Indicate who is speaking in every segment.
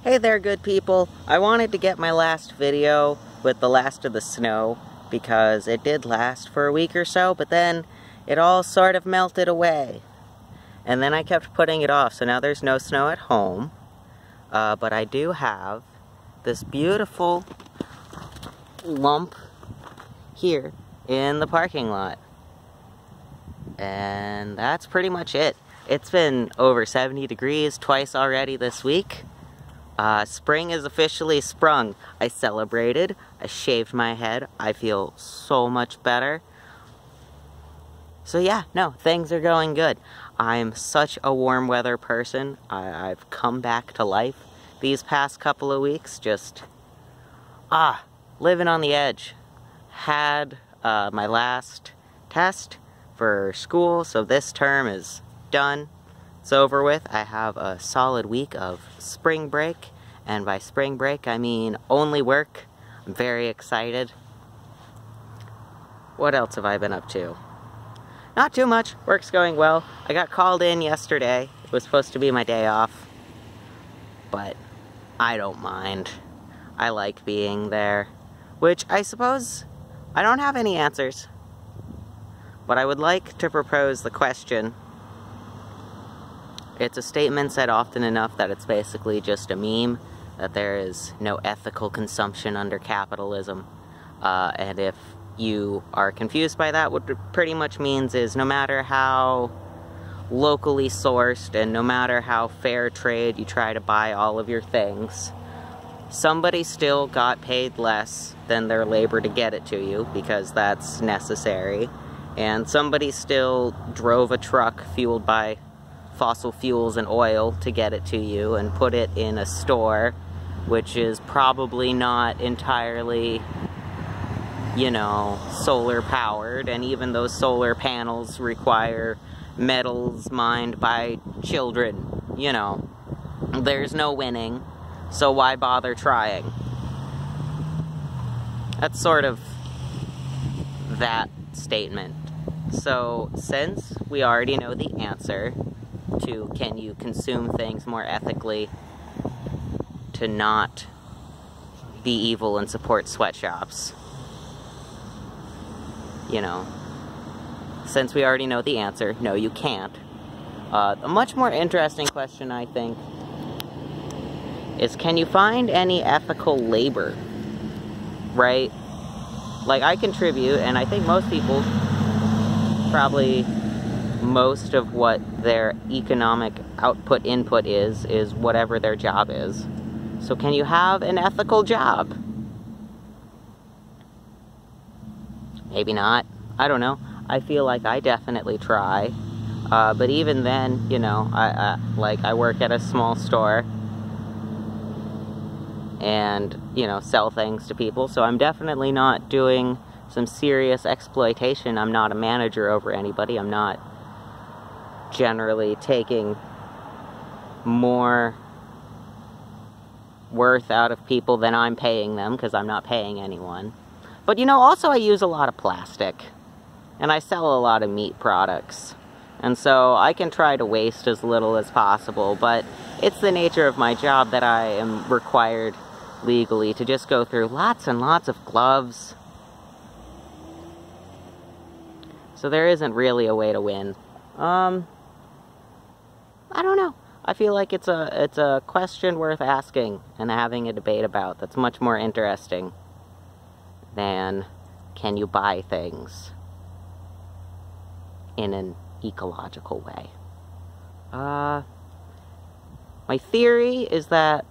Speaker 1: Hey there, good people. I wanted to get my last video with the last of the snow because it did last for a week or so, but then it all sort of melted away. And then I kept putting it off, so now there's no snow at home. But I do have this beautiful lump here in the parking lot. And that's pretty much it. It's been over 70 degrees twice already this week. Spring is officially sprung. I celebrated, I shaved my head, I feel so much better. So yeah, no, things are going good. I'm such a warm weather person. I've come back to life these past couple of weeks, just, living on the edge. Had my last test for school, so this term is done. It's over with. I have a solid week of spring break, and by spring break I mean only work. I'm very excited. What else have I been up to? Not too much. Work's going well. I got called in yesterday. It was supposed to be my day off, but I don't mind. I like being there, which I suppose I don't have any answers, but I would like to propose the question. It's a statement said often enough that it's basically just a meme, that there is no ethical consumption under capitalism. And if you are confused by that, what it pretty much means is no matter how locally sourced and no matter how fair trade you try to buy all of your things, somebody still got paid less than their labor to get it to you, because that's necessary. And somebody still drove a truck fueled by fossil fuels and oil to get it to you and put it in a store, which is probably not entirely, you know, solar powered, and even those solar panels require metals mined by children. You know, there's no winning, so why bother trying? That's sort of that statement. So, since we already know the answer to can you consume things more ethically to not be evil and support sweatshops, you know, since we already know the answer, no, you can't. A much more interesting question, I think, is can you find any ethical labor, right? Like, I contribute, and I think most people, probably most of what their economic input is whatever their job is. So can you have an ethical job? Maybe not. I don't know. I feel like I definitely try. But even then, you know, I work at a small store and, you know, sell things to people. So I'm definitely not doing some serious exploitation. I'm not a manager over anybody. I'm not generally taking more worth out of people than I'm paying them, because I'm not paying anyone. But, you know, also I use a lot of plastic, and I sell a lot of meat products, and so I can try to waste as little as possible, but it's the nature of my job that I am required legally to just go through lots and lots of gloves. So there isn't really a way to win. I don't know. I feel like it's a question worth asking and having a debate about that's much more interesting than can you buy things in an ecological way. My theory is that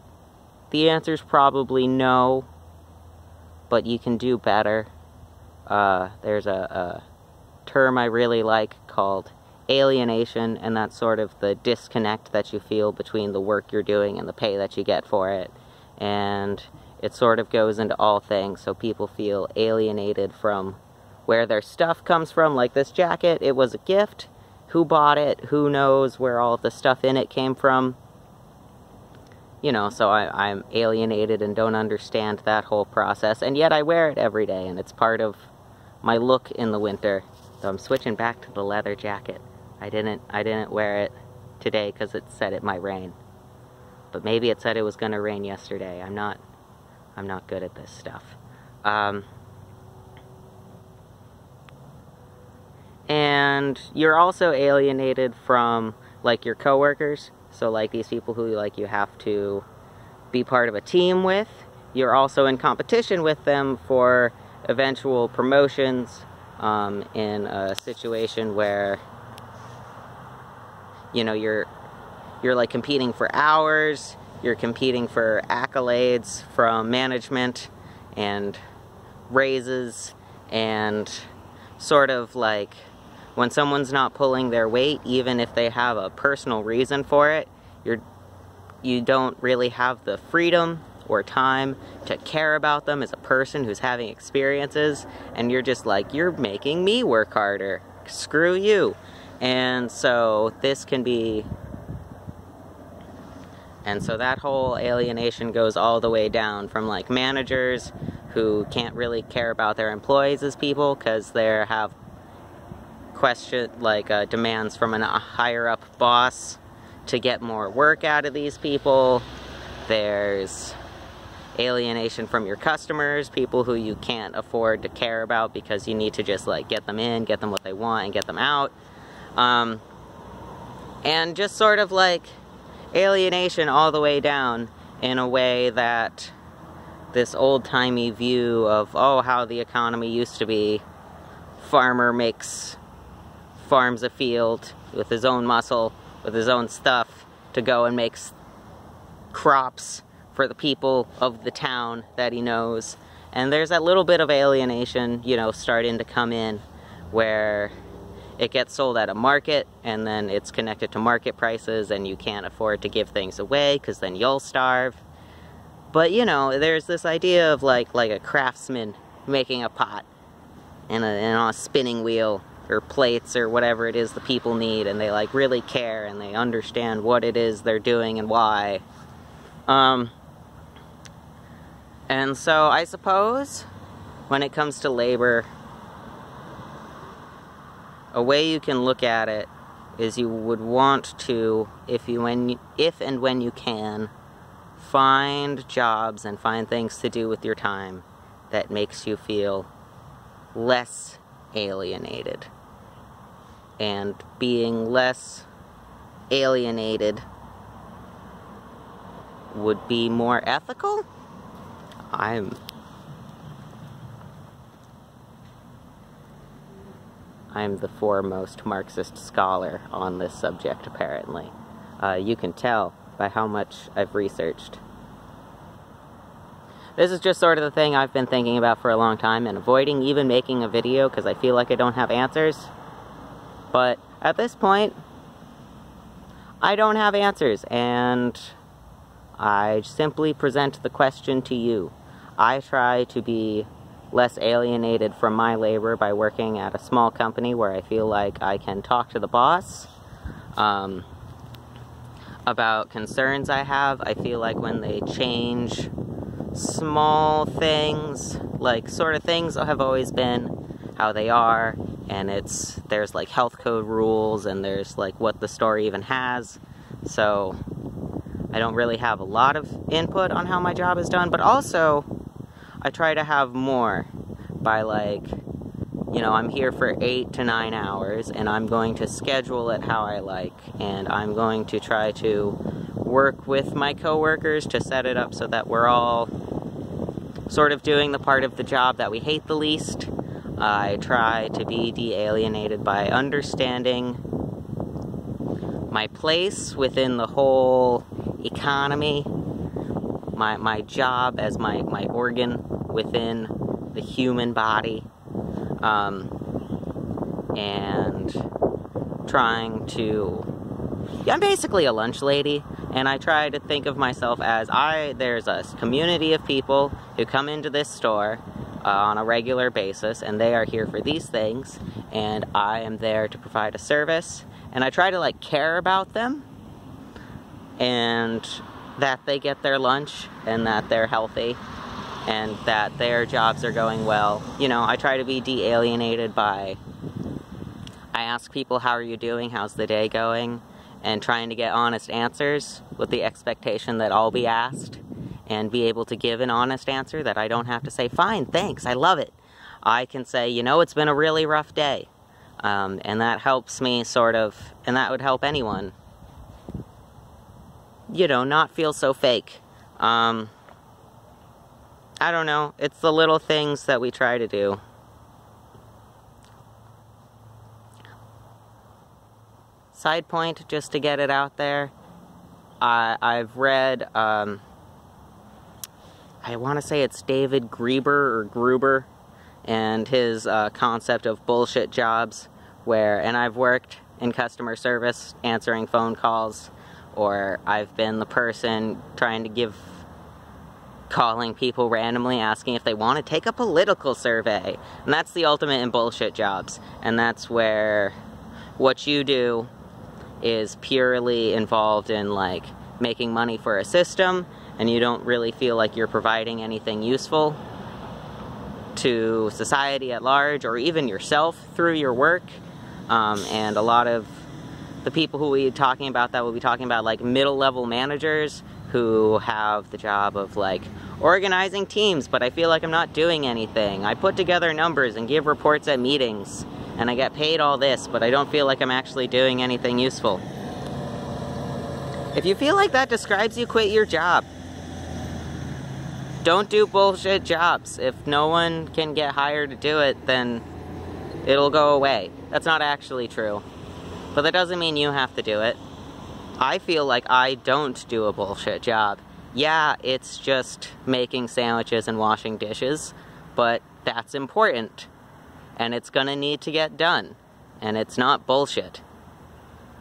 Speaker 1: the answer is probably no, but you can do better. There's a term I really like called alienation, and that's sort of the disconnect that you feel between the work you're doing and the pay that you get for it. And it sort of goes into all things, so people feel alienated from where their stuff comes from. Like this jacket, it was a gift. Who bought it? Who knows where all of the stuff in it came from? You know, so I'm alienated and don't understand that whole process, and yet I wear it every day, and it's part of my look in the winter. So I'm switching back to the leather jacket. I didn't wear it today because it said it might rain. but maybe it said it was going to rain yesterday. I'm not good at this stuff. And you're also alienated from, like, your coworkers. So, like, these people who, like, you have to be part of a team with. You're also in competition with them for eventual promotions, in a situation where, you know, you're like competing for hours, you're competing for accolades from management and raises, and sort of like when someone's not pulling their weight, even if they have a personal reason for it, you don't really have the freedom or time to care about them as a person who's having experiences, and you're just like, you're making me work harder, screw you. And so this can be, and so that whole alienation goes all the way down from, like, managers who can't really care about their employees as people because they have demands from a higher up boss to get more work out of these people. There's alienation from your customers, people who you can't afford to care about because you need to just, like, get them in, get them what they want, and get them out. And just sort of like alienation all the way down in a way that this old-timey view of, oh, how the economy used to be, farmer farms a field with his own muscle, with his own stuff, to go and makes crops for the people of the town that he knows. And there's that little bit of alienation, you know, starting to come in, where it gets sold at a market, and then it's connected to market prices, and you can't afford to give things away, because then you'll starve. But, you know, there's this idea of, like a craftsman making a pot, and on a spinning wheel, or plates, or whatever it is the people need, and they, like, really care, and they understand what it is they're doing and why. And so I suppose when it comes to labor, a way you can look at it is you would want to, if and when you can, find jobs and find things to do with your time that makes you feel less alienated. And being less alienated would be more ethical? I'm the foremost Marxist scholar on this subject, apparently. You can tell by how much I've researched. This is just sort of the thing I've been thinking about for a long time and avoiding even making a video because I feel like I don't have answers. But at this point, I don't have answers, and I simply present the question to you. I try to be less alienated from my labor by working at a small company where I feel like I can talk to the boss about concerns I have. I feel like when they change small things, like sort of things have always been how they are, and there's like health code rules, and there's like what the store even has, so I don't really have a lot of input on how my job is done, but also I try to have more by, like, you know, I'm here for 8 to 9 hours, and I'm going to schedule it how I like, and I'm going to try to work with my coworkers to set it up so that we're all sort of doing the part of the job that we hate the least. I try to be de-alienated by understanding my place within the whole economy, my job as my organ within the human body, and trying to, I'm basically a lunch lady, and I try to think of myself as there's a community of people who come into this store on a regular basis, and they are here for these things, and I am there to provide a service, and I try to, like, care about them, and that they get their lunch, and that they're healthy, and that their jobs are going well. You know, I try to be de-alienated by, I ask people, how are you doing, how's the day going, and trying to get honest answers with the expectation that I'll be asked and be able to give an honest answer, that I don't have to say, fine, thanks, I love it. I can say, you know, it's been a really rough day. And that helps me sort of, and that would help anyone, you know, not feel so fake. I don't know, it's the little things that we try to do. Side point, just to get it out there, I've read, I want to say it's David Gruber, and his concept of bullshit jobs, and I've worked in customer service, answering phone calls, or I've been the person calling people randomly, asking if they want to take a political survey, and that's the ultimate in bullshit jobs, and that's where what you do is purely involved in, like, making money for a system, and you don't really feel like you're providing anything useful to society at large, or even yourself through your work. And a lot of the people who we'll be talking about like middle-level managers who have the job of, like, organizing teams, but I feel like I'm not doing anything. I put together numbers and give reports at meetings, and I get paid all this, but I don't feel like I'm actually doing anything useful. If you feel like that describes you, quit your job. Don't do bullshit jobs. If no one can get hired to do it, then it'll go away. That's not actually true. But that doesn't mean you have to do it. I feel like I don't do a bullshit job. Yeah, it's just making sandwiches and washing dishes, but that's important. And it's gonna need to get done. And it's not bullshit.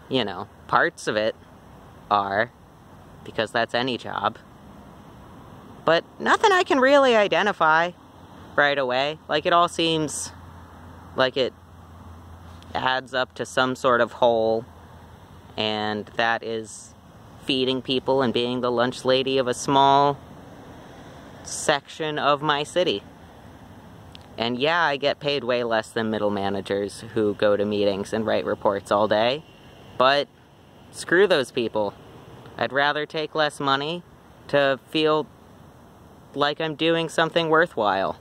Speaker 1: You know, parts of it are, because that's any job. But nothing I can really identify right away. Like, it all seems like it adds up to some sort of whole, and that is feeding people and being the lunch lady of a small section of my city. And yeah, I get paid way less than middle managers who go to meetings and write reports all day, but screw those people. I'd rather take less money to feel like I'm doing something worthwhile.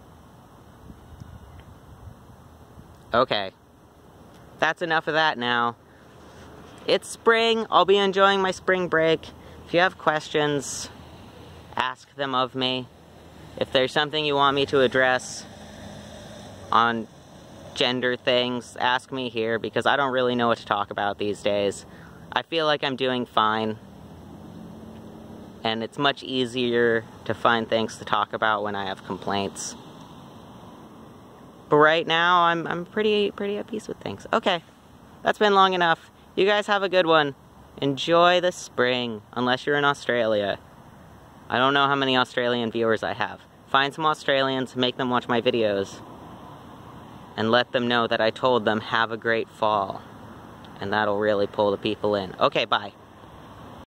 Speaker 1: Okay. That's enough of that now. It's spring. I'll be enjoying my spring break. If you have questions, ask them of me. If there's something you want me to address on gender things, ask me here, because I don't really know what to talk about these days. I feel like I'm doing fine, and it's much easier to find things to talk about when I have complaints. But right now, I'm pretty at peace with things. Okay, that's been long enough. You guys have a good one. Enjoy the spring, unless you're in Australia. I don't know how many Australian viewers I have. Find some Australians, make them watch my videos, and let them know that I told them have a great fall. And that'll really pull the people in. Okay, bye.